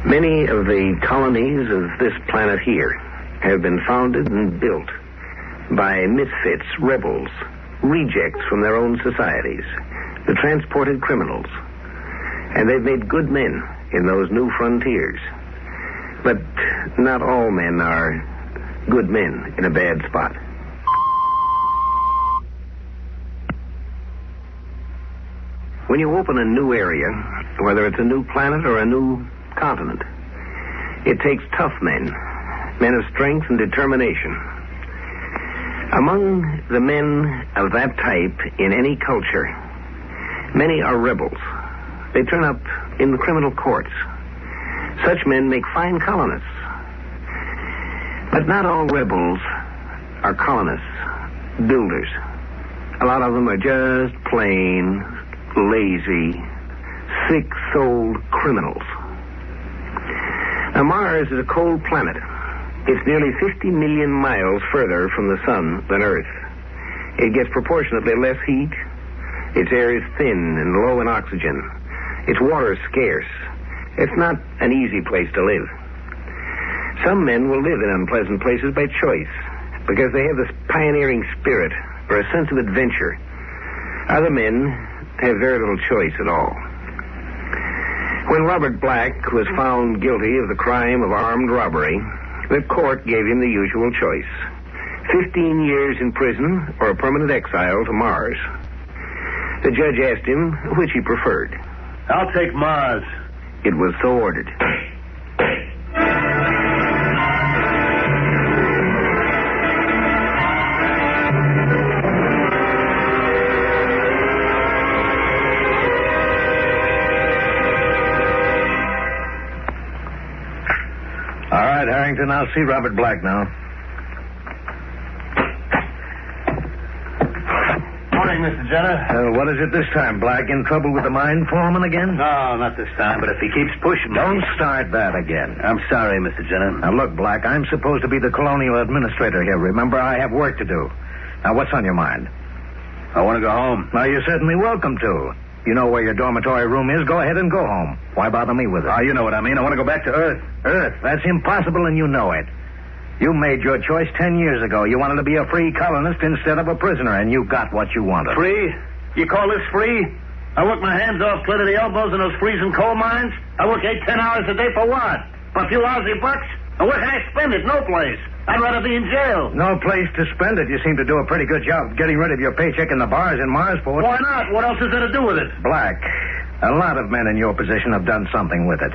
Many of the colonies of this planet here have been founded and built by misfits, rebels, rejects from their own societies, the transported criminals. And they've made good men in those new frontiers. But not all men are good men in a bad spot. When you open a new area, whether it's a new planet or a new continent, it takes tough men, men of strength and determination. Among the men of that type in any culture, many are rebels. They turn up in the criminal courts. Such men make fine colonists. But not all rebels are colonists, builders. A lot of them are just plain, lazy, sick-souled criminals. Now, Mars is a cold planet. It's nearly 50 million miles further from the sun than Earth. It gets proportionately less heat. Its air is thin and low in oxygen. Its water is scarce. It's not an easy place to live. Some men will live in unpleasant places by choice because they have this pioneering spirit or a sense of adventure. Other men have very little choice at all. When Robert Black was found guilty of the crime of armed robbery, the court gave him the usual choice: 15 years in prison or a permanent exile to Mars. The judge asked him which he preferred. I'll take Mars. It was so ordered. All right, Harrington, I'll see Robert Black now. Morning, Mr. Jenner. What is it this time, Black? In trouble with the mine foreman again? No, not this time, but if he keeps pushing me... Don't start that again. I'm sorry, Mr. Jenner. Now, look, Black, I'm supposed to be the colonial administrator here. Remember, I have work to do. Now, what's on your mind? I want to go home. Now, you're certainly welcome to. You know where your dormitory room is. Go ahead and go home. Why bother me with it? You know what I mean. I want to go back to Earth. Earth? That's impossible, and you know it. You made your choice 10 years ago. You wanted to be a free colonist instead of a prisoner, and you got what you wanted. Free? You call this free? I work my hands off clear to the elbows in those freezing coal mines. I work 8-10 hours a day for what? For a few lousy bucks? And where can I spend it? No place. I'd rather be in jail. No place to spend it. You seem to do a pretty good job getting rid of your paycheck in the bars in Marsport. Why not? What else is there to do with it? Black, a lot of men in your position have done something with it.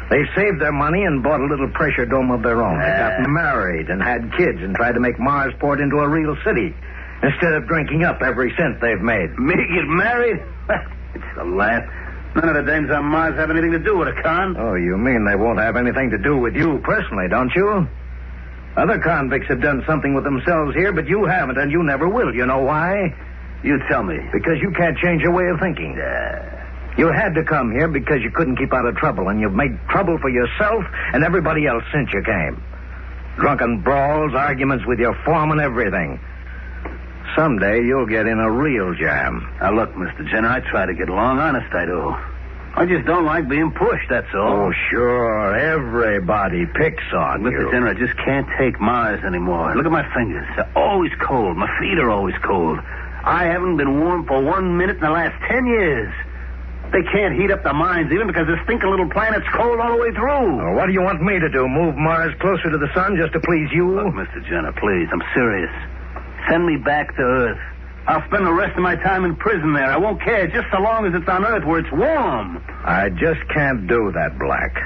They saved their money and bought a little pressure dome of their own. They got married and had kids and tried to make Marsport into a real city instead of drinking up every cent they've made. Me get married? It's a laugh. None of the dames on Mars have anything to do with it, Con. Oh, you mean they won't have anything to do with you personally, don't you? Other convicts have done something with themselves here, but you haven't, and you never will. You know why? You tell me. Because you can't change your way of thinking. You had to come here because you couldn't keep out of trouble, and you've made trouble for yourself and everybody else since you came. Drunken brawls, arguments with your foreman, everything. Someday you'll get in a real jam. Now, look, Mr. Jenner, I try to get along. Honest, I do. I just don't like being pushed, that's all. Oh, sure. Everybody picks on you. Mr. Jenner, I just can't take Mars anymore. Look at my fingers. They're always cold. My feet are always cold. I haven't been warm for 1 minute in the last 10 years. They can't heat up the mines even because this stinking little planet's cold all the way through. What do you want me to do? Move Mars closer to the sun just to please you? Look, Mr. Jenner, please, I'm serious. Send me back to Earth. I'll spend the rest of my time in prison there. I won't care just so long as it's on Earth where it's warm. I just can't do that, Black.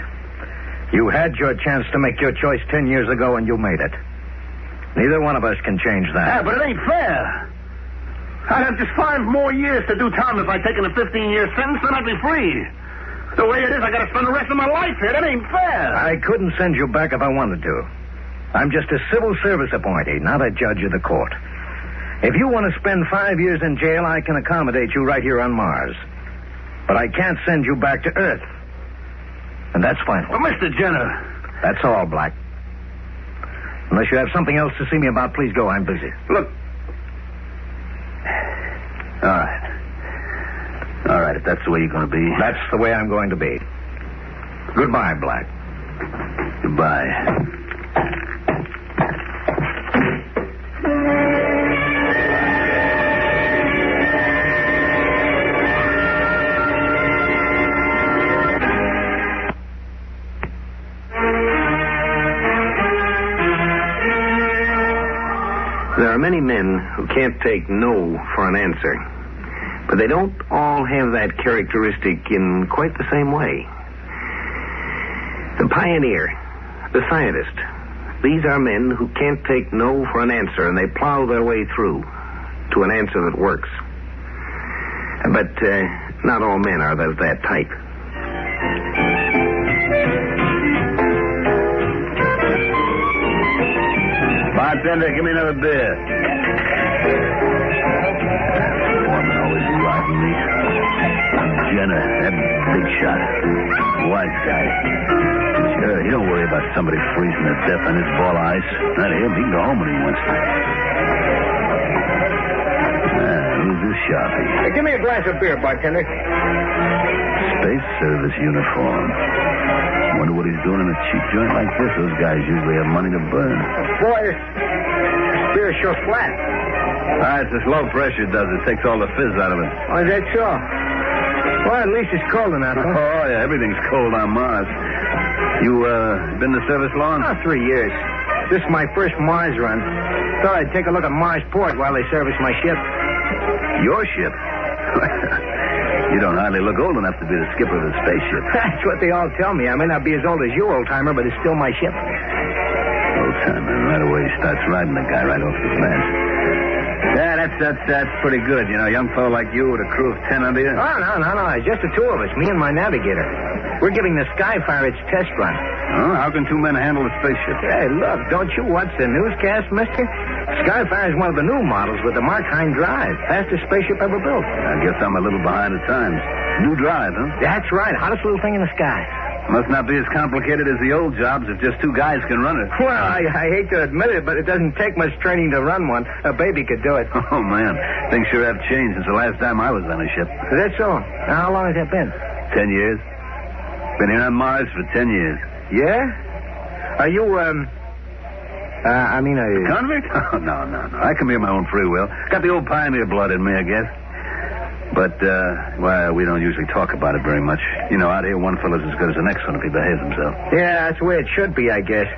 You had your chance to make your choice 10 years ago, and you made it. Neither one of us can change that. Yeah, but it ain't fair. I'd have just 5 more years to do time if I'd taken a 15-year sentence, then I'd be free. The way it is, I got to spend the rest of my life here. That ain't fair. I couldn't send you back if I wanted to. I'm just a civil service appointee, not a judge of the court. If you want to spend 5 years in jail, I can accommodate you right here on Mars. But I can't send you back to Earth. And that's final. But, Mr. Jenner... That's all, Black. Unless you have something else to see me about, please go. I'm busy. Look. All right. All right, if that's the way you're going to be. That's the way I'm going to be. Goodbye, Black. Goodbye. There are many men who can't take no for an answer, but they don't all have that characteristic in quite the same way. The pioneer, the scientist, these are men who can't take no for an answer, and they plow their way through to an answer that works. But not all men are of that type. Bartender, give me another beer. Foreman always riding me. Jenner, that big shot. White guy. Sure, he don't worry about somebody freezing to death on his ball of ice. Not him. He can go home when he wants to. Who's this sharpie? Hey, give me a glass of beer, bartender. Space Service uniform. Wonder what he's doing in a cheap joint like this. Those guys usually have money to burn. Boy, this beer's sure flat. It's this low pressure does it. Takes all the fizz out of it. Oh, is that so? Well, at least it's cold enough, huh? Oh, yeah, everything's cold on Mars. You, been in the service long? 3 years. This is my first Mars run. Thought I'd take a look at Mars Port while they service my ship. Your ship? You don't hardly look old enough to be the skipper of a spaceship. That's what they all tell me. I may not be as old as you, old-timer, but it's still my ship. Old-timer, right away he starts riding the guy right off the bat. Yeah, that's pretty good. You know, a young fellow like you with a crew of 10 under you. Oh, no. It's just the two of us, me and my navigator. We're giving the Skyfire its test run. Oh, how can two men handle a spaceship? Hey, look, don't you watch the newscast, mister? Skyfire is one of the new models with the Mark-Hein drive. Fastest spaceship ever built. I guess I'm a little behind the times. New drive, huh? That's right. Hottest little thing in the sky. Must not be as complicated as the old jobs if just two guys can run it. Well, I hate to admit it, but it doesn't take much training to run one. A baby could do it. Oh, man. Things sure have changed since the last time I was on a ship. Is that so? Now, how long has that been? 10 years. Been here on Mars for 10 years. Yeah? Are you, are you... Convict? Oh, no. I come here of my own free will. Got the old pioneer blood in me, I guess. But, well, we don't usually talk about it very much. You know, out here, one fellow's as good as the next one if he behaves himself. Yeah, that's the way it should be, I guess.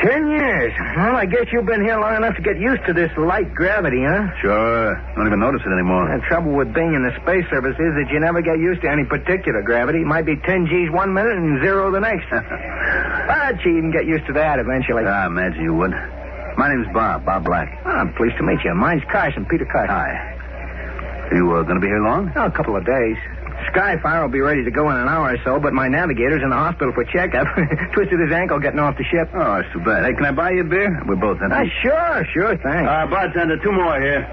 10 years. Well, I guess you've been here long enough to get used to this light gravity, huh? Sure. Don't even notice it anymore. The trouble with being in the space service is that you never get used to any particular gravity. It might be 10 G's 1 minute and 0 the next. But you can get used to that eventually. I imagine you would. My name's Bob Black. Oh, I'm pleased to meet you. Mine's Carson, Peter Carson. Hi. You going to be here long? Oh, a couple of days. Skyfire will be ready to go in an hour or so, but my navigator's in the hospital for checkup. Twisted his ankle getting off the ship. Oh, it's too bad. Hey, can I buy you a beer? We're both empty. Sure, thanks. Bartender, 2 more here.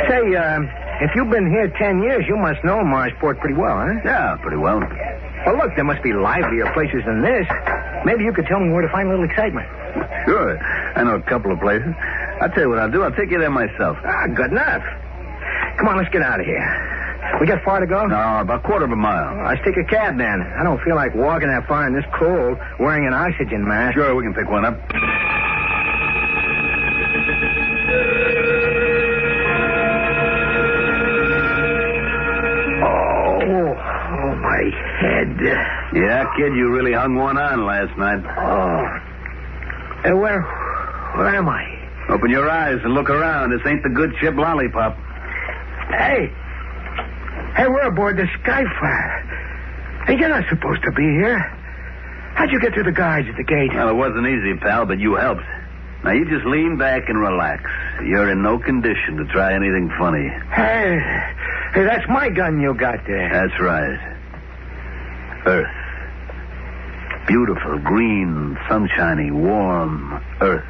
Say, if you've been here 10 years, you must know Marsport pretty well, huh? Yeah, pretty well. Well, look, there must be livelier places than this. Maybe you could tell me where to find a little excitement. Sure. I know a couple of places. I'll tell you what I'll do. I'll take you there myself. Good enough. Come on, let's get out of here. We got far to go? No, about a quarter of a mile. Let's take a cab, then. I don't feel like walking that far in this cold wearing an oxygen mask. Sure, we can pick one up. Oh, my head. Yeah, kid, you really hung one on last night. Hey, where am I? Open your eyes and look around. This ain't the good ship Lollipop. Hey, we're aboard the Skyfire. Hey, you're not supposed to be here. How'd you get to the guards at the gate? Well, it wasn't easy, pal, but you helped. Now, you just lean back and relax. You're in no condition to try anything funny. Hey, that's my gun you got there. That's right. Earth. Beautiful, green, sunshiny, warm Earth.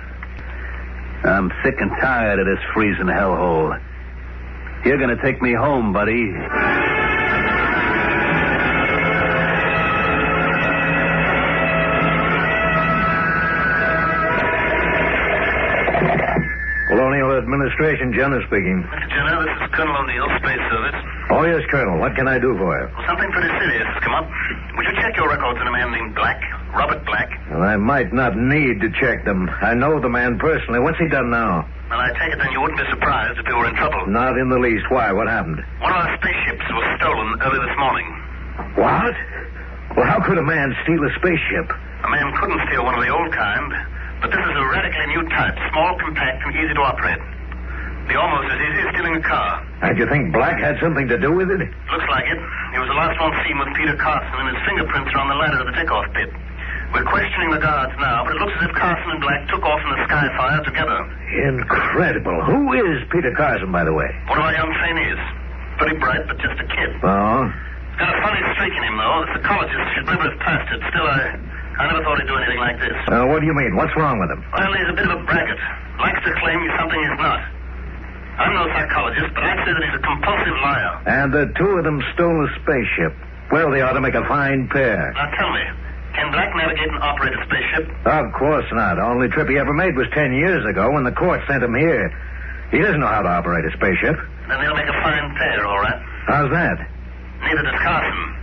I'm sick and tired of this freezing hellhole. You're going to take me home, buddy. Colonial Administration, Jenner speaking. Mr. Jenner, this is Colonel O'Neill, Space Service. Oh, yes, Colonel. What can I do for you? Well, something pretty serious has come up. Would you check your records on a man named Black? Robert Black? Well, I might not need to check them. I know the man personally. What's he done now? Well, I take it then you wouldn't be surprised if he were in trouble. Not in the least. Why? What happened? One of our spaceships was stolen early this morning. What? Well, how could a man steal a spaceship? A man couldn't steal one of the old kind, but this is a radically new type, small, compact, and easy to operate. Be almost as easy as stealing a car. And you think Black had something to do with it? Looks like it. He was the last one seen with Peter Carson, and his fingerprints are on the ladder to the takeoff pit. We're questioning the guards now, but it looks as if Carson and Black took off in the Skyfire together. Incredible. Who is Peter Carson, by the way? One of our young trainees. Pretty bright, but just a kid. Oh? Got a funny streak in him, though. The psychologist should never have passed it. Still, I never thought he'd do anything like this. What do you mean? What's wrong with him? Well, he's a bit of a braggart. Likes to claim he's something he's not. I'm no psychologist, but I'd say that he's a compulsive liar. And the two of them stole a spaceship. Well, they ought to make a fine pair. Now, tell me, can Black navigate and operate a spaceship? Of course not. The only trip he ever made was 10 years ago when the court sent him here. He doesn't know how to operate a spaceship. Then they'll make a fine pair, all right. How's that? Neither does Carson.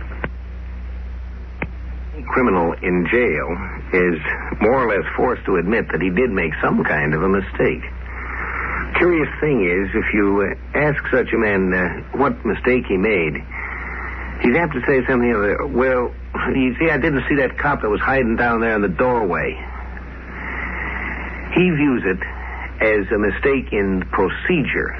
A criminal in jail is more or less forced to admit that he did make some kind of a mistake. Curious thing is, if you ask such a man what mistake he made, he'd have to say something of, well, you see, I didn't see that cop that was hiding down there in the doorway. He views it as a mistake in procedure.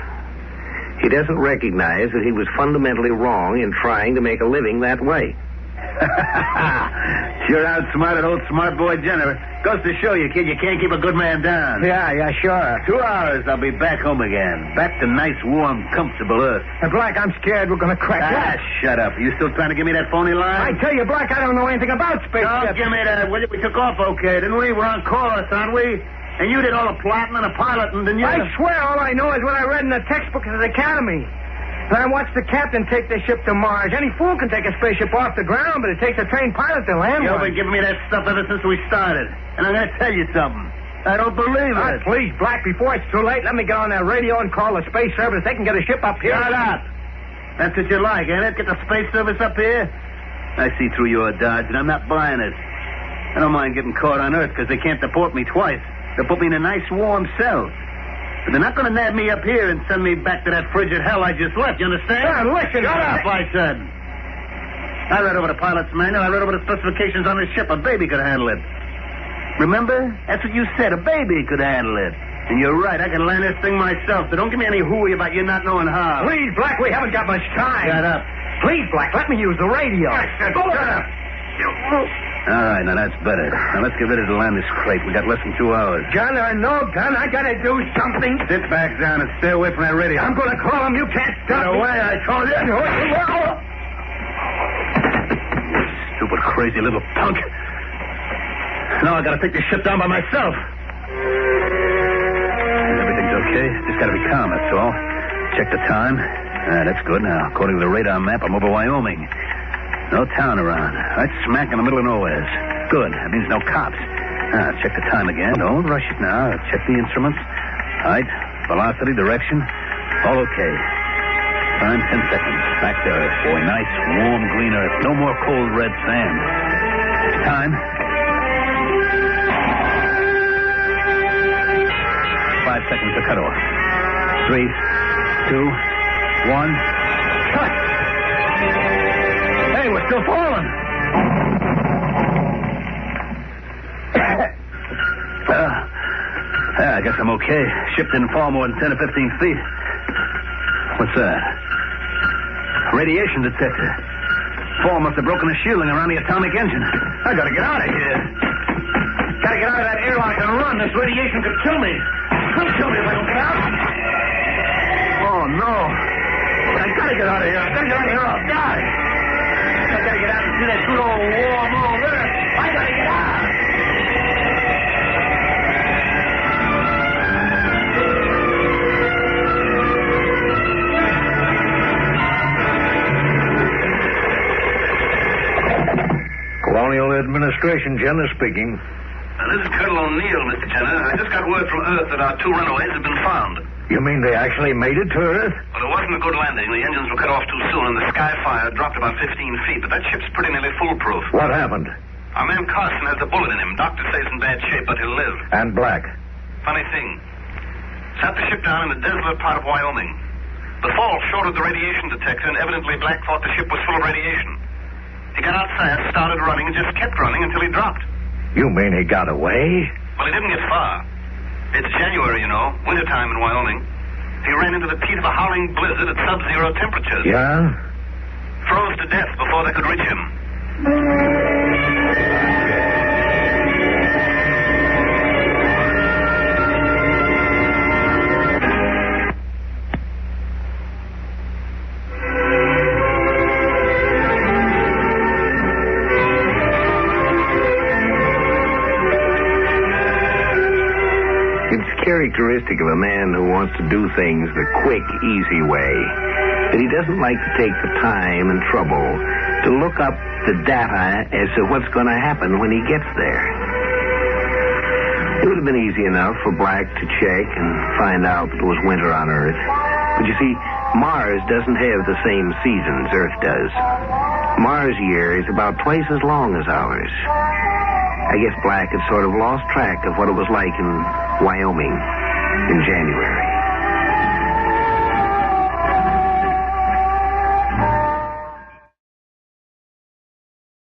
He doesn't recognize that he was fundamentally wrong in trying to make a living that way. Sure outsmarted old smart boy Jenner. Goes to show you, kid, you can't keep a good man down. Yeah, sure. 2 hours, I'll be back home again. Back to nice, warm, comfortable Earth. Hey, Black, I'm scared we're going to crack. Shut up. You still trying to give me that phony line? I tell you, Black, I don't know anything about spaceships. Don't give me that, will you? We took off okay, didn't we? We're on course, aren't we? And you did all the plotting and the piloting, didn't you? I swear all I know is what I read in the textbook at the academy. And I watched the captain take the ship to Mars. Any fool can take a spaceship off the ground, but it takes a trained pilot to land You've one. been giving me that stuff ever since we started. And I'm going to tell you something. I don't believe it. Please, Black, before it's too late, let me get on that radio and call the space service. They can get a ship up here. Shut up. That's what you like, ain't it? Get the space service up here? I see through your dodge, and I'm not buying it. I don't mind getting caught on Earth because they can't deport me twice. They'll put me in a nice warm cell. But they're not going to nab me up here and send me back to that frigid hell I just left, you understand? Listen. Shut up, I said. I read over the pilot's manual. I read over the specifications on the ship. A baby could handle it. Remember? That's what you said. A baby could handle it. And you're right. I can land this thing myself. So don't give me any hooey about you not knowing how. Please, Black, we haven't got much time. Shut up. Please, Black, let me use the radio. Shut up. All right, now that's better. Now let's get ready to land this crate. We got less than 2 hours. Gun or no gun, I gotta do something. Sit back down and stay away from that radio. I'm gonna call him. You can't stop Get me. away, I told you. You stupid, crazy little punk. Now I gotta take this ship down by myself. Everything's okay. Just gotta be calm, that's all. Check the time. That's good. Now, according to the radar map, I'm over Wyoming. No town around. Right smack in the middle of nowhere. Good. That means no cops. Check the time again. Don't rush it now. Check the instruments. Height, velocity, direction. All okay. Time, 10 seconds. Back to Earth, boy. Nice, warm, green Earth. No more cold, red sand. Time. 5 seconds to cut off. 3, 2, 1. Cut! Hey, we're still falling. I guess I'm okay. Ship didn't fall more than 10 or 15 feet. What's that? Radiation detector. Fall must have broken the shielding around the atomic engine. I gotta get out of here. Gotta get out of that airlock and run. This radiation could kill me. It'll kill me if I don't get out. Oh, no. I gotta get out of here. I gotta get out of here or I'll die. I gotta get out and see that good old warm old Earth. I gotta get out. Colonial Administration, Jenner speaking. This is Colonel O'Neill, Mr. Jenner. I just got word from Earth that our 2 runaways have been found. You mean they actually made it to Earth? Well, it wasn't a good landing. The engines were cut off too soon, and the sky fire dropped about 15 feet. But that ship's pretty nearly foolproof. What happened? Our man Carson has a bullet in him. Doctor says in bad shape, but he'll live. And Black? Funny thing. Sat the ship down in a desolate part of Wyoming. The fall shorted the radiation detector, and evidently Black thought the ship was full of radiation. He got out fast, started running, and just kept running until he dropped. You mean he got away? Well, he didn't get far. It's January, you know, wintertime in Wyoming. He ran into the teeth of a howling blizzard at sub-zero temperatures. Yeah? Froze to death before they could reach him. Characteristic of a man who wants to do things the quick, easy way, that he doesn't like to take the time and trouble to look up the data as to what's going to happen when he gets there. It would have been easy enough for Black to check and find out that it was winter on Earth. But you see, Mars doesn't have the same seasons Earth does. Mars' year is about twice as long as ours. I guess Black had sort of lost track of what it was like in Wyoming in January.